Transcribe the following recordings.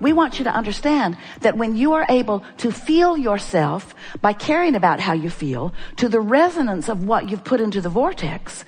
We want you to understand that when you are able to feel yourself by caring about how you feel to the resonance of what you've put into the vortex,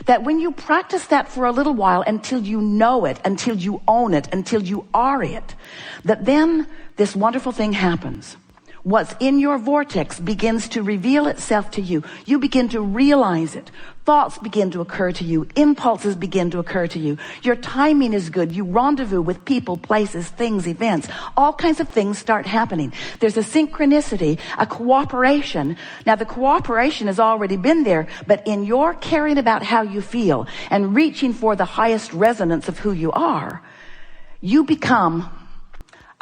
that when you practice that for a little while until you know it, until you own it, until you are it, that then this wonderful thing happens. What's in your vortex begins to reveal itself to you. You begin to realize it. Thoughts begin to occur to you. Impulses begin to occur to you. Your timing is good. You rendezvous with people, places, things, events. All kinds of things start happening. There's a synchronicity, a cooperation. Now, the cooperation has already been there, but in your caring about how you feel and reaching for the highest resonance of who you are, you become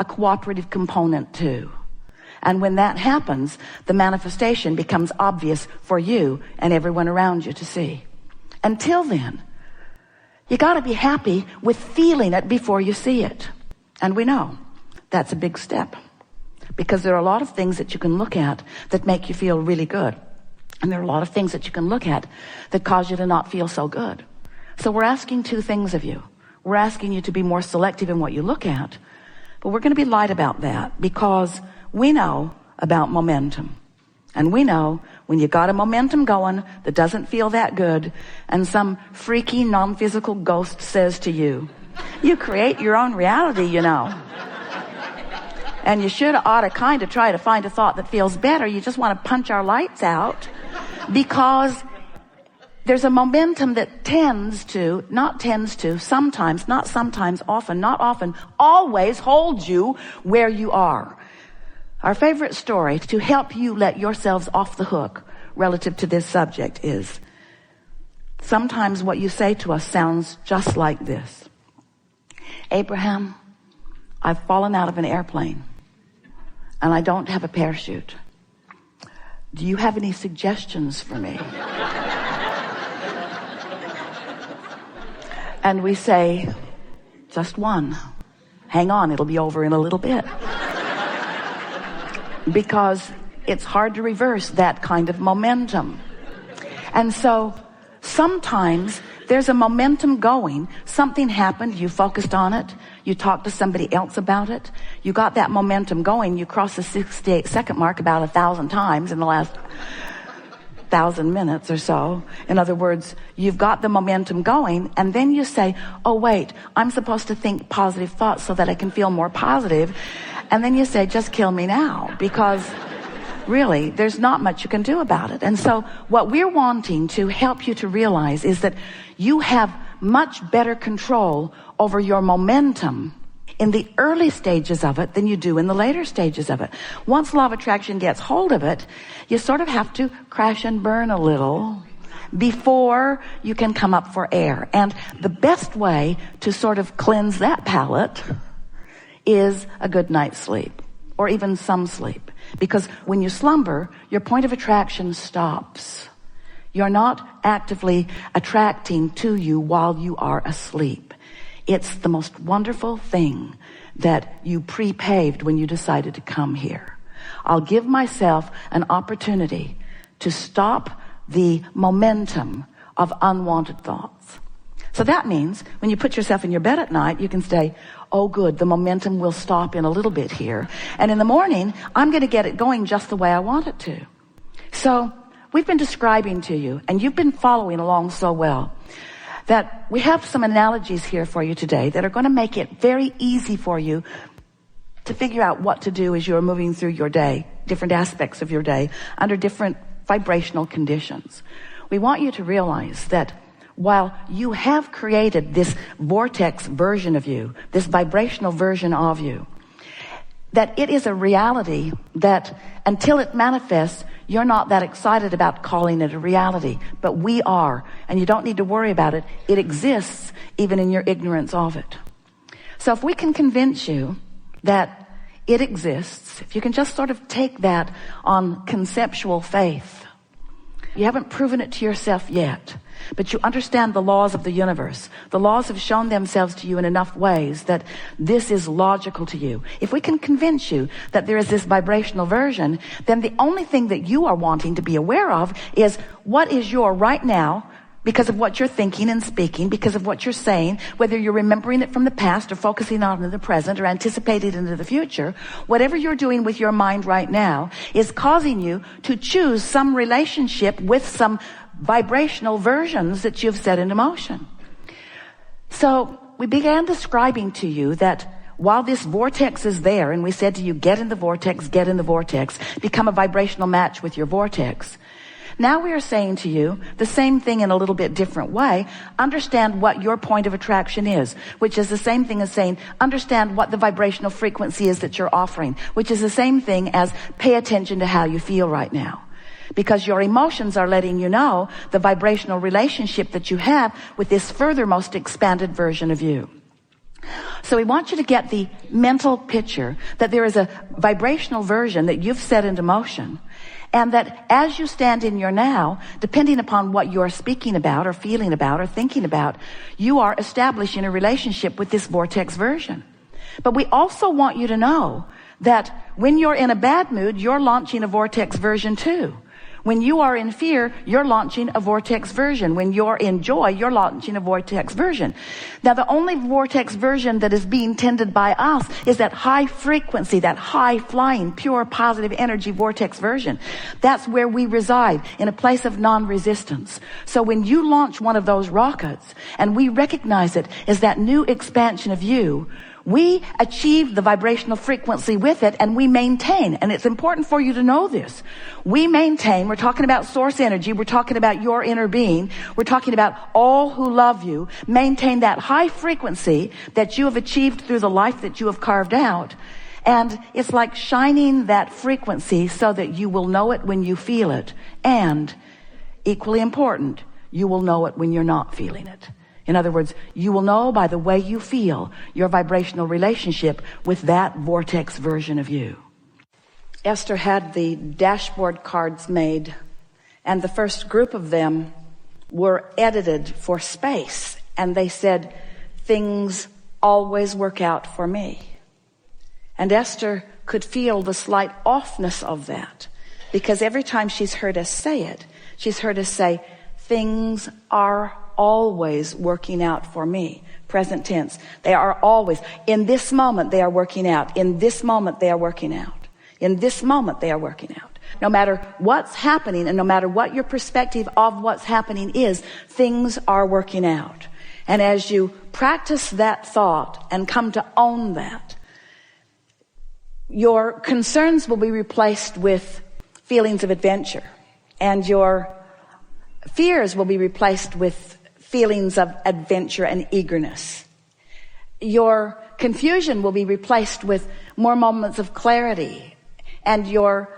a cooperative component too. And when that happens, the manifestation becomes obvious for you and everyone around you to see. Until then, you got to be happy with feeling it before you see it. And we know that's a big step, because there are a lot of things that you can look at that make you feel really good. And there are a lot of things that you can look at that cause you to not feel so good. So we're asking two things of you. We're asking you to be more selective in what you look at, but we're going to be light about that, because we know about momentum. And we know when you got a momentum going that doesn't feel that good, and some freaky non-physical ghost says to you, you create your own reality, you know. And you ought to kind of try to find a thought that feels better. You just want to punch our lights out, because there's a momentum that sometimes, not sometimes, often, not often, always holds you where you are. Our favorite story to help you let yourselves off the hook relative to this subject is, sometimes what you say to us sounds just like this. Abraham, I've fallen out of an airplane and I don't have a parachute. Do you have any suggestions for me? And we say, just one. Hang on, it'll be over in a little bit. Because it's hard to reverse that kind of momentum. And so sometimes there's a momentum going. Something happened, you focused on it, you talked to somebody else about it, you got that momentum going, you crossed the 68-second mark about 1,000 times in the last 1,000 minutes or so. In other words, you've got the momentum going, and then you say, oh wait, I'm supposed to think positive thoughts so that I can feel more positive. And then you say, just kill me now, because really, there's not much you can do about it. And so what we're wanting to help you to realize is that you have much better control over your momentum in the early stages of it than you do in the later stages of it. Once law of attraction gets hold of it, you sort of have to crash and burn a little before you can come up for air. And the best way to sort of cleanse that palate is a good night's sleep, or even some sleep. Because when you slumber, your point of attraction stops. You're not actively attracting to you while you are asleep. It's the most wonderful thing that you pre-paved when you decided to come here. I'll give myself an opportunity to stop the momentum of unwanted thoughts. So that means when you put yourself in your bed at night, you can say, oh good, the momentum will stop in a little bit here. And in the morning, I'm going to get it going just the way I want it to. So we've been describing to you, and you've been following along so well, that we have some analogies here for you today that are going to make it very easy for you to figure out what to do as you're moving through your day, different aspects of your day, under different vibrational conditions. We want you to realize that while you have created this vortex version of you, this vibrational version of you, that it is a reality that until it manifests, you're not that excited about calling it a reality, but we are, and you don't need to worry about it. It exists even in your ignorance of it. So if we can convince you that it exists, if you can just sort of take that on conceptual faith, you haven't proven it to yourself yet, but you understand the laws of the universe. The laws have shown themselves to you in enough ways that this is logical to you. If we can convince you that there is this vibrational version, then the only thing that you are wanting to be aware of is what is your right now because of what you're thinking and speaking, because of what you're saying, whether you're remembering it from the past or focusing on it in the present or anticipating it into the future, whatever you're doing with your mind right now is causing you to choose some relationship with some vibrational versions that you've set into motion. So we began describing to you that while this vortex is there, and we said to you, get in the vortex, become a vibrational match with your vortex. Now we are saying to you the same thing in a little bit different way. Understand what your point of attraction is, which is the same thing as saying, understand what the vibrational frequency is that you're offering, which is the same thing as pay attention to how you feel right now. Because your emotions are letting you know the vibrational relationship that you have with this furthermost expanded version of you. So we want you to get the mental picture that there is a vibrational version that you've set into motion, and that as you stand in your now, depending upon what you're speaking about or feeling about or thinking about, you are establishing a relationship with this vortex version. But we also want you to know that when you're in a bad mood, you're launching a vortex version too. When you are in fear, you're launching a vortex version. When you're in joy, you're launching a vortex version. Now, the only vortex version that is being tended by us is that high frequency, that high flying, pure positive energy vortex version. That's where we reside, in a place of non-resistance. So when you launch one of those rockets, and we recognize it as that new expansion of you, we achieve the vibrational frequency with it, and we maintain. And it's important for you to know this. We maintain, we're talking about source energy, we're talking about your inner being, we're talking about all who love you, maintain that high frequency that you have achieved through the life that you have carved out. And it's like shining that frequency so that you will know it when you feel it. And equally important, you will know it when you're not feeling it. In other words, you will know by the way you feel your vibrational relationship with that vortex version of you. Esther had the dashboard cards made, and the first group of them were edited for space. And they said, things always work out for me. And Esther could feel the slight offness of that, because every time she's heard us say it, she's heard us say, things are always working out for me. Present tense. They are always. In this moment, they are working out. In this moment, they are working out. In this moment, they are working out. No matter what's happening, and no matter what your perspective of what's happening is, things are working out. And as you practice that thought and come to own that, your concerns will be replaced with feelings of adventure, and your fears will be replaced with feelings of adventure and eagerness. Your confusion will be replaced with more moments of clarity, and your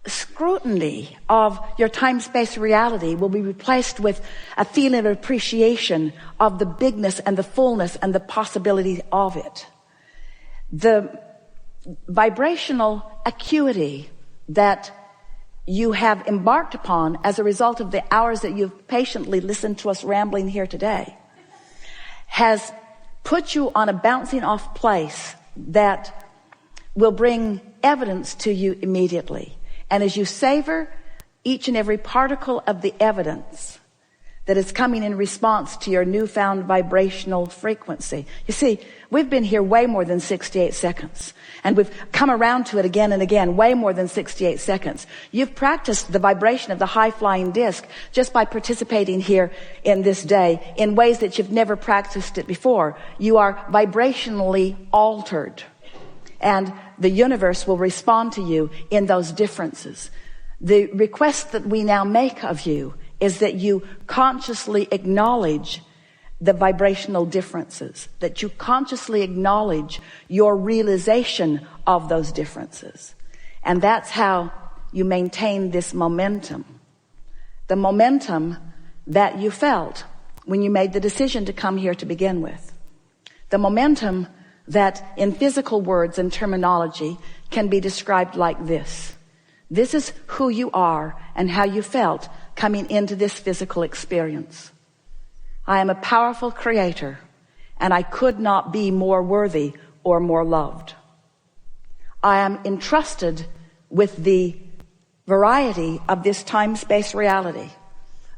scrutiny of your time-space reality will be replaced with a feeling of appreciation of the bigness and the fullness and the possibility of it. The vibrational acuity that you have embarked upon as a result of the hours that you've patiently listened to us rambling here today has put you on a bouncing off place that will bring evidence to you immediately. And as you savor each and every particle of the evidence that is coming in response to your newfound vibrational frequency. You see, we've been here way more than 68 seconds. And we've come around to it again and again, way more than 68 seconds. You've practiced the vibration of the high-flying disc just by participating here in this day in ways that you've never practiced it before. You are vibrationally altered. And the universe will respond to you in those differences. The request that we now make of you is that you consciously acknowledge the vibrational differences, that you consciously acknowledge your realization of those differences. And that's how you maintain this momentum. The momentum that you felt when you made the decision to come here to begin with. The momentum that in physical words and terminology can be described like this. This is who you are and how you felt coming into this physical experience. I am a powerful creator, and I could not be more worthy or more loved. I am entrusted with the variety of this time-space reality.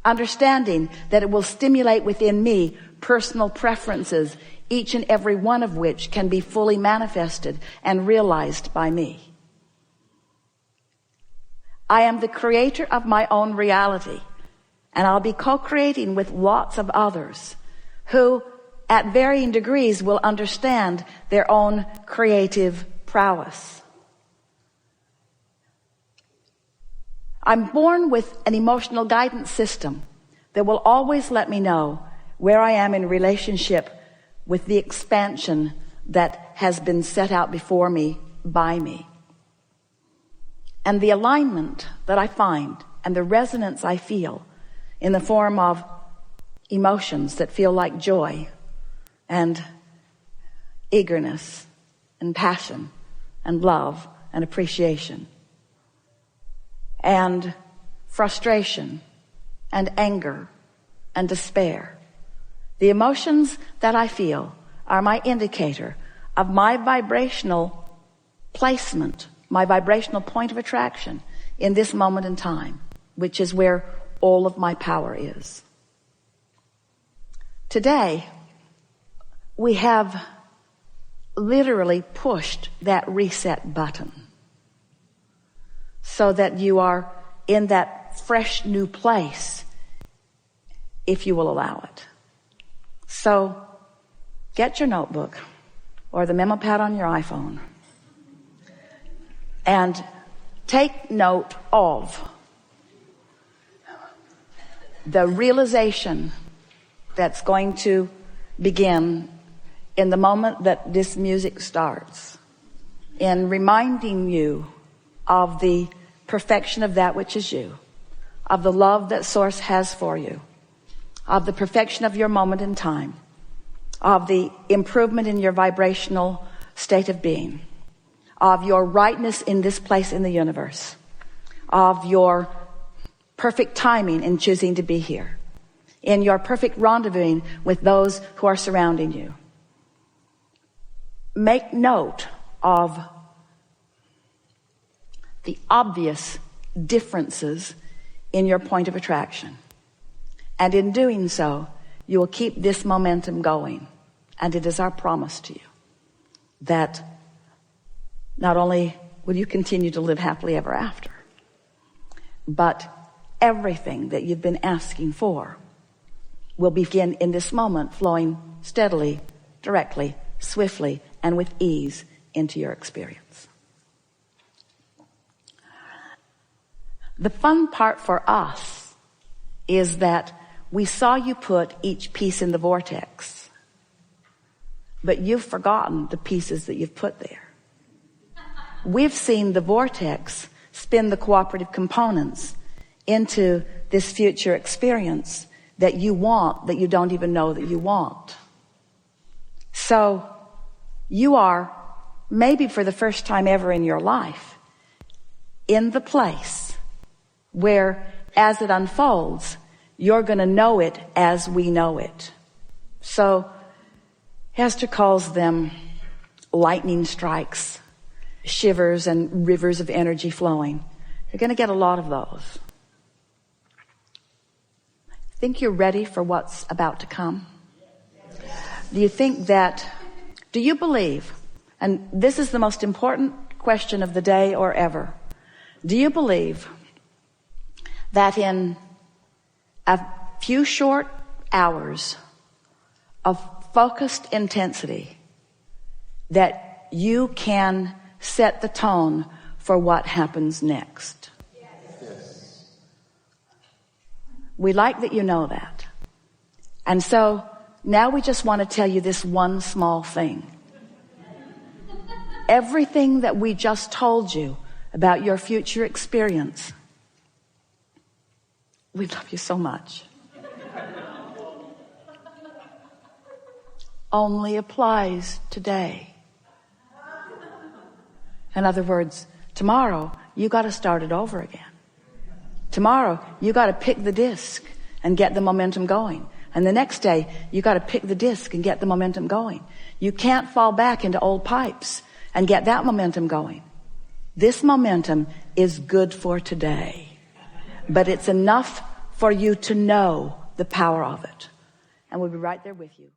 understanding that it will stimulate within me personal preferences, each and every one of which can be fully manifested and realized by me. I am the creator of my own reality, and I'll be co-creating with lots of others who at varying degrees will understand their own creative prowess. I'm born with an emotional guidance system that will always let me know where I am in relationship with the expansion that has been set out before me by me. And the alignment that I find and the resonance I feel in the form of emotions that feel like joy and eagerness and passion and love and appreciation and frustration and anger and despair. The emotions that I feel are my indicator of my vibrational placement, my vibrational point of attraction in this moment in time, which is where all of my power is. Today, we have literally pushed that reset button so that you are in that fresh new place, if you will allow it. So get your notebook or the memo pad on your iPhone and take note of the realization that's going to begin in the moment that this music starts, in reminding you of the perfection of that which is you, of the love that Source has for you, of the perfection of your moment in time, of the improvement in your vibrational state of being, of your rightness in this place in the universe, of your perfect timing in choosing to be here, in your perfect rendezvousing with those who are surrounding you. Make note of the obvious differences in your point of attraction. And in doing so, you will keep this momentum going. And it is our promise to you that not only will you continue to live happily ever after, but everything that you've been asking for will begin in this moment flowing steadily, directly, swiftly, and with ease into your experience. The fun part for us is that we saw you put each piece in the vortex, but you've forgotten the pieces that you've put there. We've seen the vortex spin the cooperative components into this future experience that you want, that you don't even know that you want. So you are, maybe for the first time ever in your life, in the place where, as it unfolds, you're going to know it as we know it. So Esther calls them lightning strikes, shivers, and rivers of energy flowing. You're going to get a lot of those. Think you're ready for what's about to come? Do you believe, and this is the most important question of the day or ever, do you believe that in a few short hours of focused intensity that you can set the tone for what happens next? Yes. We like that you know that. And so now we just want to tell you this one small thing. Everything that we just told you about your future experience, we love you so much, only applies today. In other words, tomorrow you got to start it over again. Tomorrow you got to pick the disc and get the momentum going. And the next day you got to pick the disc and get the momentum going. You can't fall back into old pipes and get that momentum going. This momentum is good for today, but it's enough for you to know the power of it. And we'll be right there with you.